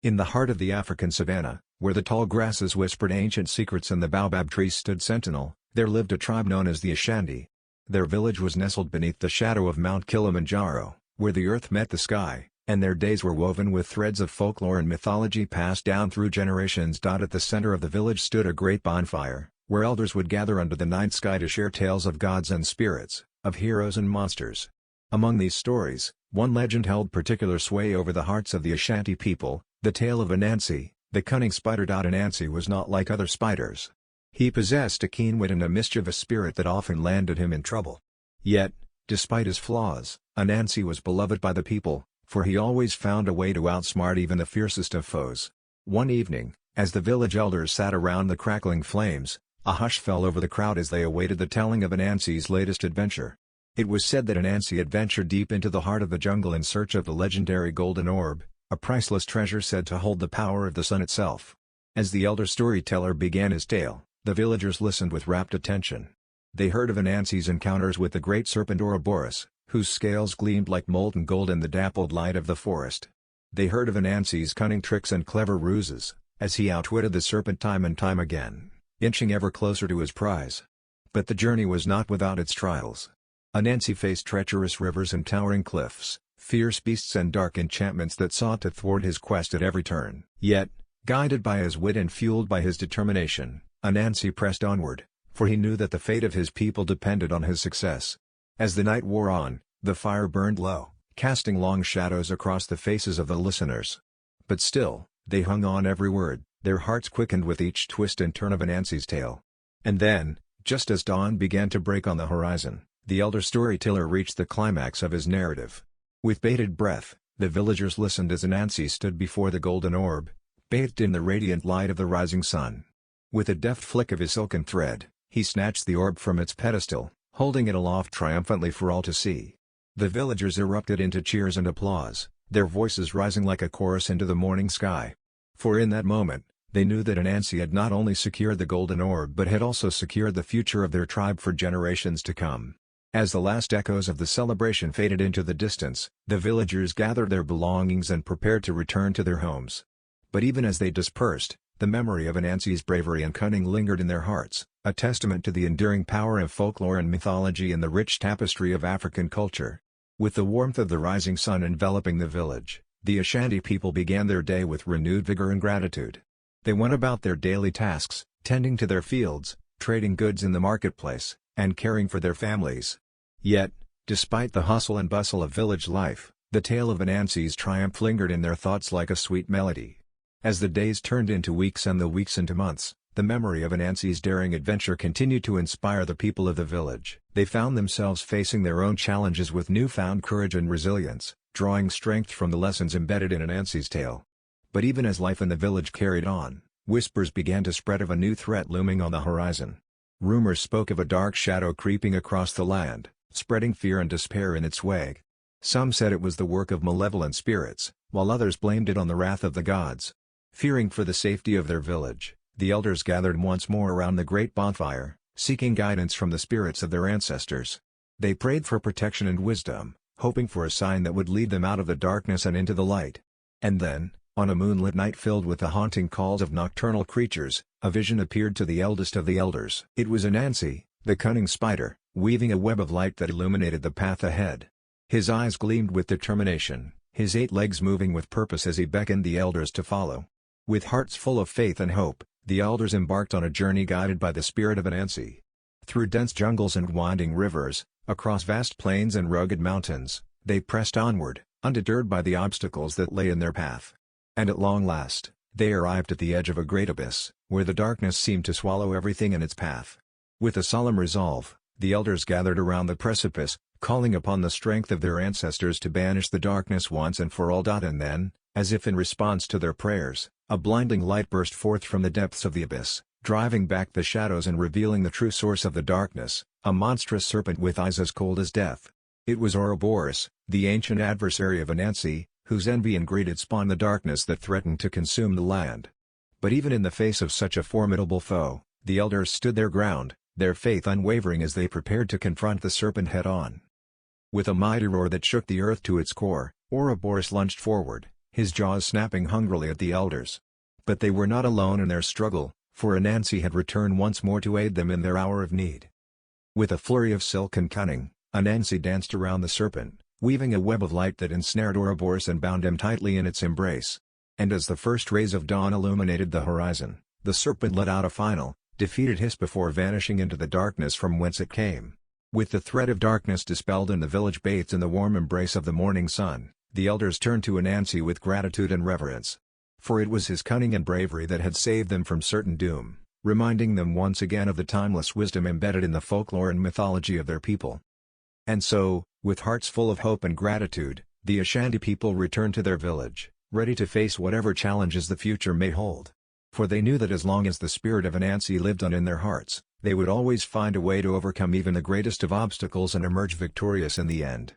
In the heart of the African savanna, where the tall grasses whispered ancient secrets and the baobab trees stood sentinel, there lived a tribe known as the Ashanti. Their village was nestled beneath the shadow of Mount Kilimanjaro, where the earth met the sky, and their days were woven with threads of folklore and mythology passed down through generations. At the center of the village stood a great bonfire, where elders would gather under the night sky to share tales of gods and spirits, of heroes and monsters. Among these stories, one legend held particular sway over the hearts of the Ashanti people, the tale of Anansi, the cunning spider. Anansi was not like other spiders. He possessed a keen wit and a mischievous spirit that often landed him in trouble. Yet, despite his flaws, Anansi was beloved by the people, for he always found a way to outsmart even the fiercest of foes. One evening, as the village elders sat around the crackling flames, a hush fell over the crowd as they awaited the telling of Anansi's latest adventure. It was said that Anansi had ventured deep into the heart of the jungle in search of the legendary Golden Orb, a priceless treasure said to hold the power of the sun itself. As the elder storyteller began his tale, the villagers listened with rapt attention. They heard of Anansi's encounters with the great serpent Ouroboros, whose scales gleamed like molten gold in the dappled light of the forest. They heard of Anansi's cunning tricks and clever ruses, as he outwitted the serpent time and time again, inching ever closer to his prize. But the journey was not without its trials. Anansi faced treacherous rivers and towering cliffs, fierce beasts and dark enchantments that sought to thwart his quest at every turn. Yet, guided by his wit and fueled by his determination, Anansi pressed onward, for he knew that the fate of his people depended on his success. As the night wore on, the fire burned low, casting long shadows across the faces of the listeners. But still, they hung on every word, their hearts quickened with each twist and turn of Anansi's tale. And then, just as dawn began to break on the horizon, the elder storyteller reached the climax of his narrative. With bated breath, the villagers listened as Anansi stood before the Golden Orb, bathed in the radiant light of the rising sun. With a deft flick of his silken thread, he snatched the orb from its pedestal, holding it aloft triumphantly for all to see. The villagers erupted into cheers and applause, their voices rising like a chorus into the morning sky. For in that moment, they knew that Anansi had not only secured the Golden Orb but had also secured the future of their tribe for generations to come. As the last echoes of the celebration faded into the distance, the villagers gathered their belongings and prepared to return to their homes. But even as they dispersed, the memory of Anansi's bravery and cunning lingered in their hearts, a testament to the enduring power of folklore and mythology in the rich tapestry of African culture. With the warmth of the rising sun enveloping the village, the Ashanti people began their day with renewed vigor and gratitude. They went about their daily tasks, tending to their fields, trading goods in the marketplace, and caring for their families. Yet, despite the hustle and bustle of village life, the tale of Anansi's triumph lingered in their thoughts like a sweet melody. As the days turned into weeks and the weeks into months, the memory of Anansi's daring adventure continued to inspire the people of the village. They found themselves facing their own challenges with newfound courage and resilience, drawing strength from the lessons embedded in Anansi's tale. But even as life in the village carried on, whispers began to spread of a new threat looming on the horizon. Rumors spoke of a dark shadow creeping across the land, spreading fear and despair in its wake. Some said it was the work of malevolent spirits, while others blamed it on the wrath of the gods. Fearing for the safety of their village, the elders gathered once more around the great bonfire, seeking guidance from the spirits of their ancestors. They prayed for protection and wisdom, hoping for a sign that would lead them out of the darkness and into the light. And then, on a moonlit night filled with the haunting calls of nocturnal creatures, a vision appeared to the eldest of the elders. It was Anansi, the cunning spider, weaving a web of light that illuminated the path ahead. His eyes gleamed with determination, his 8 legs moving with purpose as he beckoned the elders to follow. With hearts full of faith and hope, the elders embarked on a journey guided by the spirit of Anansi. Through dense jungles and winding rivers, across vast plains and rugged mountains, they pressed onward, undeterred by the obstacles that lay in their path. And at long last, they arrived at the edge of a great abyss, where the darkness seemed to swallow everything in its path. With a solemn resolve, the elders gathered around the precipice, calling upon the strength of their ancestors to banish the darkness once and for all. And then, as if in response to their prayers, a blinding light burst forth from the depths of the abyss, driving back the shadows and revealing the true source of the darkness, a monstrous serpent with eyes as cold as death. It was Ouroboros, the ancient adversary of Anansi, whose envy and greed had spawned the darkness that threatened to consume the land. But even in the face of such a formidable foe, the elders stood their ground, their faith unwavering as they prepared to confront the serpent head-on. With a mighty roar that shook the earth to its core, Ouroboros lunged forward, his jaws snapping hungrily at the elders. But they were not alone in their struggle, for Anansi had returned once more to aid them in their hour of need. With a flurry of silk and cunning, Anansi danced around the serpent, weaving a web of light that ensnared Ouroboros and bound him tightly in its embrace. And as the first rays of dawn illuminated the horizon, the serpent let out a final, defeated hiss before vanishing into the darkness from whence it came. With the threat of darkness dispelled and the village bathed in the warm embrace of the morning sun, the elders turned to Anansi with gratitude and reverence. For it was his cunning and bravery that had saved them from certain doom, reminding them once again of the timeless wisdom embedded in the folklore and mythology of their people. And so, with hearts full of hope and gratitude, the Ashanti people returned to their village, ready to face whatever challenges the future may hold. For they knew that as long as the spirit of Anansi lived on in their hearts, they would always find a way to overcome even the greatest of obstacles and emerge victorious in the end.